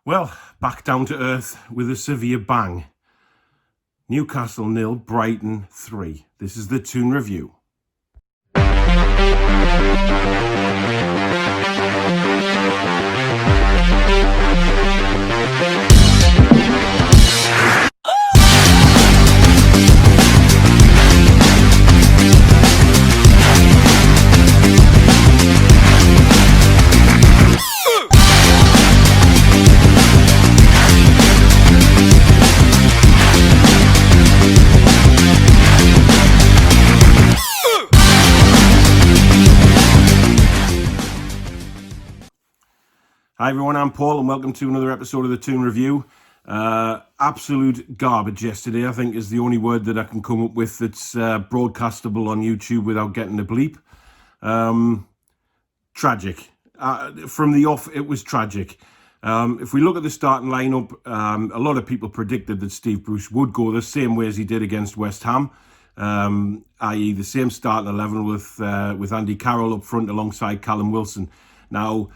Well, back down to earth with a severe bang. Newcastle 0, Brighton 3. This is the Toon review. Hi everyone, I'm Paul and welcome to another episode of the Toon Review. Absolute garbage yesterday, I think, is the only word that I can come up with that's broadcastable on YouTube without getting a bleep. Tragic. From the off, it was tragic. If we look at the starting lineup, a lot of people predicted that Steve Bruce would go the same way as he did against West Ham, i.e. the same starting 11 with Andy Carroll up front alongside Callum Wilson. Now,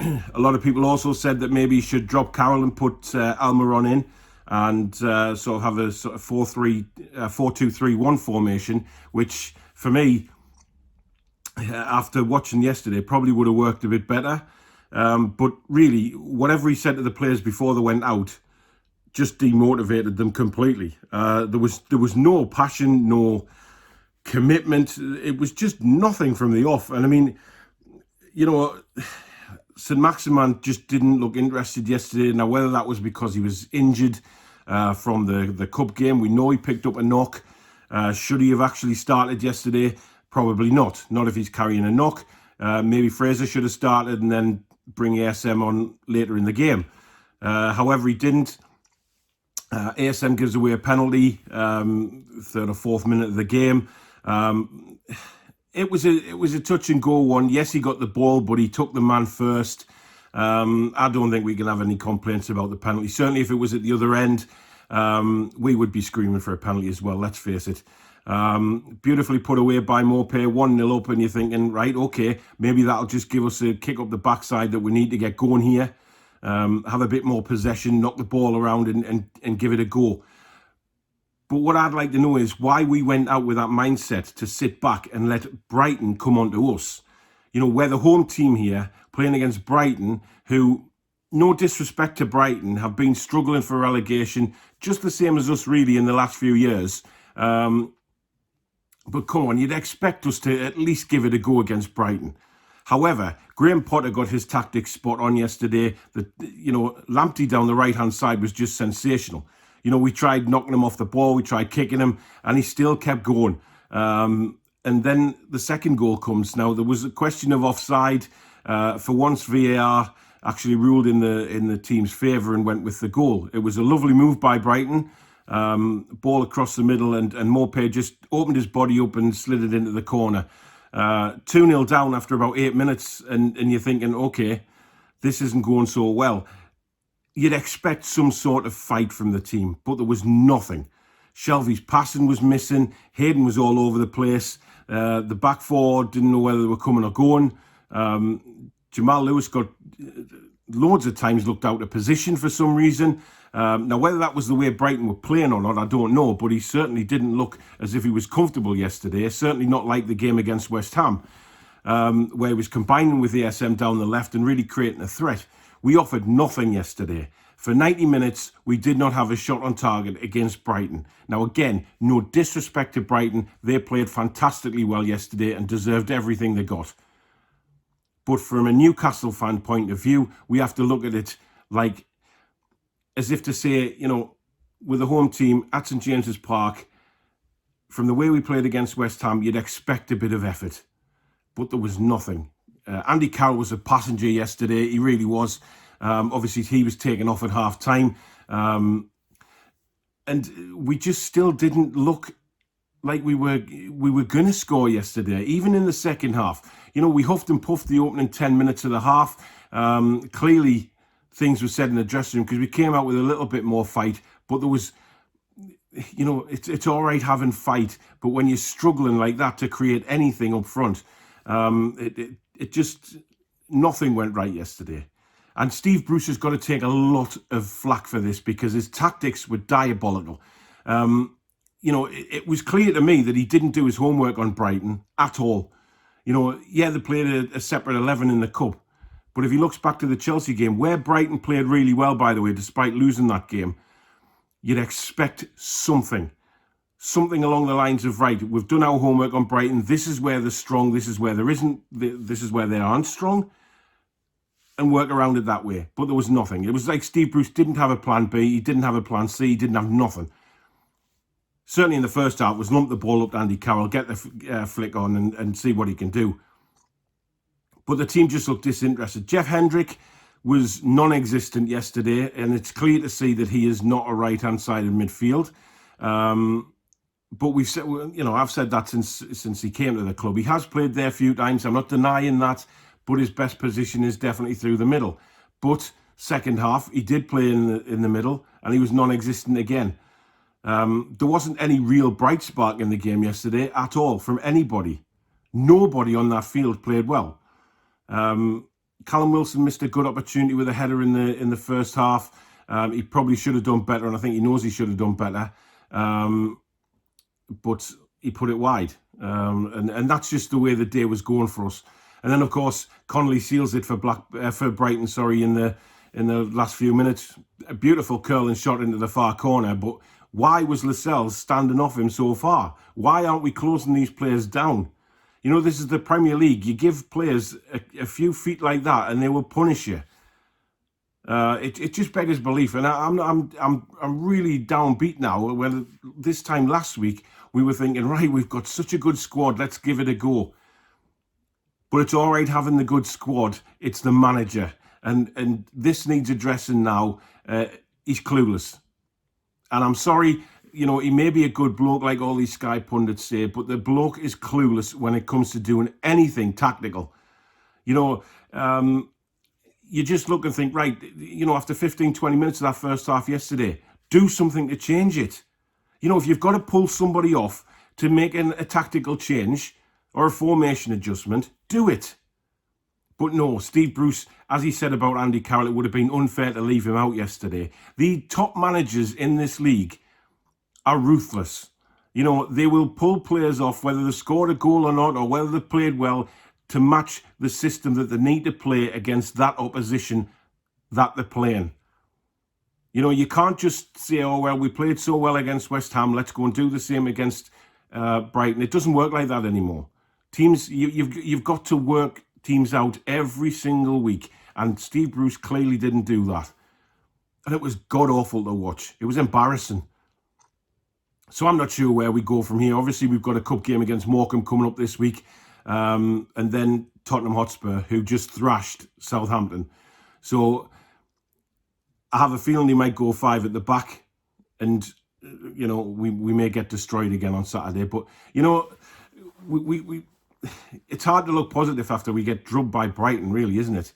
a lot of people also said that maybe he should drop Carroll and put Almiron in and sort of have a sort of 4-2-3-1 formation, which for me, after watching yesterday, probably would have worked a bit better. But really, whatever he said to the players before they went out just demotivated them completely. There was no passion, no commitment. It was just nothing from the off. And I mean, you know, St Maximin just didn't look interested yesterday. Now, whether that was because he was injured from the cup game, we know he picked up a knock. Should he have actually started yesterday? Probably not. Not if he's carrying a knock. Maybe Fraser should have started and then bring ASM on later in the game. However, he didn't. ASM gives away a penalty, third or fourth minute of the game. It was a touch and go one. Yes, he got the ball, but he took the man first. I don't think we can have any complaints about the penalty. Certainly, if it was at the other end, we would be screaming for a penalty as well. Let's face it. Beautifully put away by Maupay, 1-0 up, and you're thinking, right, okay, maybe that'll just give us a kick up the backside that we need to get going here. Have a bit more possession, knock the ball around, and give it a go. But what I'd like to know is why we went out with that mindset to sit back and let Brighton come on to us. You know, we're the home team here playing against Brighton, who, no disrespect to Brighton, have been struggling for relegation just the same as us really in the last few years. But come on, you'd expect us to at least give it a go against Brighton. However, Graham Potter got his tactics spot on yesterday. Lamptey down the right-hand side was just sensational. You know, we tried knocking him off the ball, we tried kicking him, and he still kept going. And then the second goal comes. Now, there was a question of offside. For once, VAR actually ruled in the team's favour and went with the goal. It was a lovely move by Brighton. Ball across the middle, and Maupay just opened his body up and slid it into the corner. 2-0 down after about 8 minutes, and you're thinking, okay, this isn't going so well. You'd expect some sort of fight from the team, but there was nothing. Shelvey's passing was missing. Hayden was all over the place. The back four didn't know whether they were coming or going. Jamal Lewis got loads of times looked out of position for some reason. Now, whether that was the way Brighton were playing or not, I don't know, but he certainly didn't look as if he was comfortable yesterday. Certainly not like the game against West Ham, where he was combining with the ASM down the left and really creating a threat. We offered nothing yesterday. For 90 minutes, we did not have a shot on target against Brighton. Now, again, no disrespect to Brighton. They played fantastically well yesterday and deserved everything they got. But from a Newcastle fan point of view, we have to look at it like as if to say, you know, with the home team at St James's Park, from the way we played against West Ham, you'd expect a bit of effort. But there was nothing. Andy Carroll was a passenger yesterday. He really was. Obviously, he was taken off at half-time. And we just still didn't look like we were going to score yesterday, even in the second half. You know, we huffed and puffed the opening 10 minutes of the half. Clearly, things were said in the dressing room because we came out with a little bit more fight. But there was, you know, it's all right having fight. But when you're struggling like that to create anything up front, it just, nothing went right yesterday. And Steve Bruce has got to take a lot of flack for this because his tactics were diabolical. It was clear to me that he didn't do his homework on Brighton at all. Yeah, they played a separate 11 in the Cup. But if he looks back to the Chelsea game, where Brighton played really well, by the way, despite losing that game, you'd expect something along the lines of, right, we've done our homework on Brighton. This is where they're strong. This is where there isn't. This is where they aren't strong. And work around it that way. But there was nothing. It was like Steve Bruce didn't have a plan B. He didn't have a plan C. He didn't have nothing. Certainly in the first half, was lump the ball up to Andy Carroll, get the flick on and see what he can do. But the team just looked disinterested. Jeff Hendrick was non-existent yesterday, and it's clear to see that he is not a right-hand side in midfield. But we've said, I've said that since he came to the club. He has played there a few times. I'm not denying that, but his best position is definitely through the middle. But second half, he did play in the middle, and he was non-existent again. There wasn't any real bright spark in the game yesterday at all from anybody. Nobody on that field played well. Callum Wilson missed a good opportunity with a header in the first half. He probably should have done better, and I think he knows he should have done better. But he put it wide. And that's just the way the day was going for us. And then, of course, Connolly seals it for Brighton, in the last few minutes. A beautiful curling shot into the far corner, but why was Lascelles standing off him so far? Why aren't we closing these players down? This is the Premier League. You give players a few feet like that, and they will punish you. It just beggars belief, and I'm really downbeat now. Well, this time last week we were thinking, right, we've got such a good squad, let's give it a go. But it's all right having the good squad. It's the manager, and this needs addressing now. He's clueless, and I'm sorry. He may be a good bloke like all these Sky pundits say, but the bloke is clueless when it comes to doing anything tactical. You just look and think, right, after 15, 20 minutes of that first half yesterday, do something to change it. If you've got to pull somebody off to make a tactical change or a formation adjustment, do it. But no, Steve Bruce, as he said about Andy Carroll, it would have been unfair to leave him out yesterday. The top managers in this league are ruthless. They will pull players off, whether they scored a goal or not, or whether they played well, to match the system that they need to play against that opposition that they're playing. You can't just say, oh, well, we played so well against West Ham, let's go and do the same against Brighton. It doesn't work like that anymore. Teams, you've got to work teams out every single week, and Steve Bruce clearly didn't do that. And it was god-awful to watch. It was embarrassing. So I'm not sure where we go from here. Obviously, we've got a cup game against Morecambe coming up this week. And then Tottenham Hotspur, who just thrashed Southampton. So I have a feeling they might go 5 at the back. And, we may get destroyed again on Saturday. But, we it's hard to look positive after we get drubbed by Brighton, really, isn't it?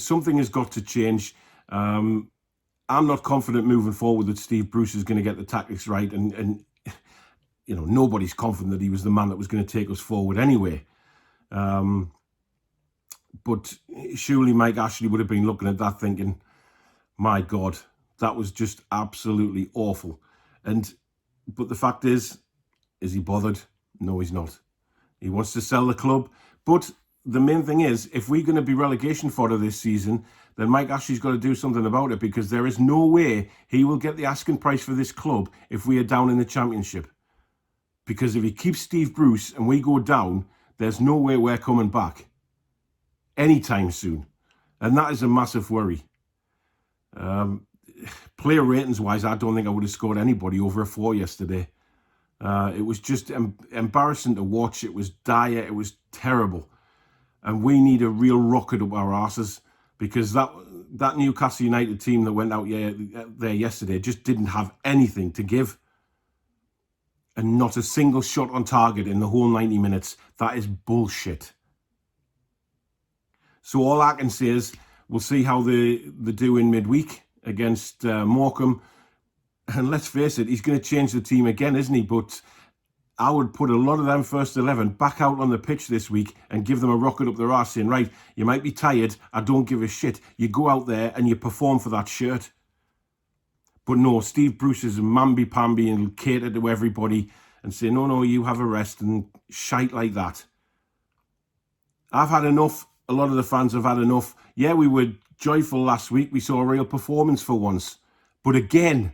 Something has got to change. I'm not confident moving forward that Steve Bruce is going to get the tactics right, and nobody's confident that he was the man that was going to take us forward anyway. But surely Mike Ashley would have been looking at that thinking, my God, that was just absolutely awful. But the fact is he bothered? No, he's not. He wants to sell the club. But the main thing is, if we're going to be relegation fodder this season, then Mike Ashley's got to do something about it, because there is no way he will get the asking price for this club if we are down in the Championship. Because if he keeps Steve Bruce and we go down, there's no way we're coming back anytime soon. And that is a massive worry. Player ratings-wise, I don't think I would have scored anybody over a 4 yesterday. It was just embarrassing to watch. It was dire. It was terrible. And we need a real rocket up our asses, because that Newcastle United team that went out there yesterday just didn't have anything to give. And not a single shot on target in the whole 90 minutes. That is bullshit. So all I can say is we'll see how they do in midweek against Morecambe. And let's face it, he's going to change the team again, isn't he? But I would put a lot of them first 11 back out on the pitch this week and give them a rocket up their arse saying, right, you might be tired, I don't give a shit. You go out there and you perform for that shirt. But no, Steve Bruce is mamby-pamby and will cater to everybody and say, no, you have a rest and shite like that. I've had enough. A lot of the fans have had enough. Yeah, we were joyful last week. We saw a real performance for once. But again,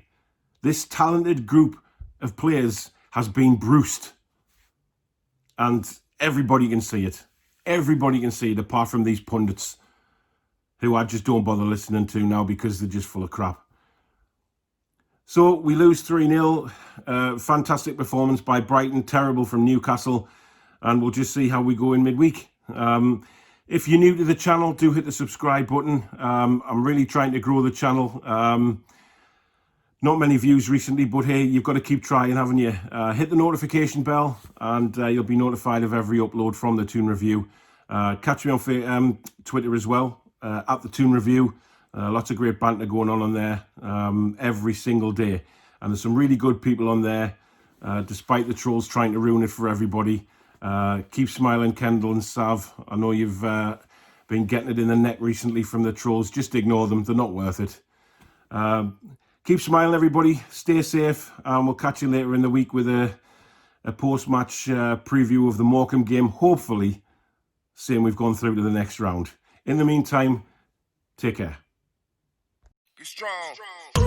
this talented group of players has been bruised. And everybody can see it. Everybody can see it, apart from these pundits who I just don't bother listening to now because they're just full of crap. So we lose 3-0. Fantastic performance by Brighton. Terrible from Newcastle. And we'll just see how we go in midweek. If you're new to the channel, do hit the subscribe button. I'm really trying to grow the channel. Not many views recently, but hey, you've got to keep trying, haven't you? Hit the notification bell and you'll be notified of every upload from the Toon Review. Catch me on Twitter as well, at the Toon Review. Lots of great banter going on there every single day. And there's some really good people on there, despite the trolls trying to ruin it for everybody. Keep smiling, Kendall and Sav. I know you've been getting it in the neck recently from the trolls. Just ignore them. They're not worth it. Keep smiling, everybody. Stay safe. And we'll catch you later in the week with a post-match preview of the Morecambe game. Hopefully, saying we've gone through to the next round. In the meantime, take care. Be strong. Be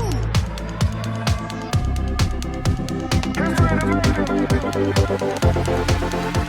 strong.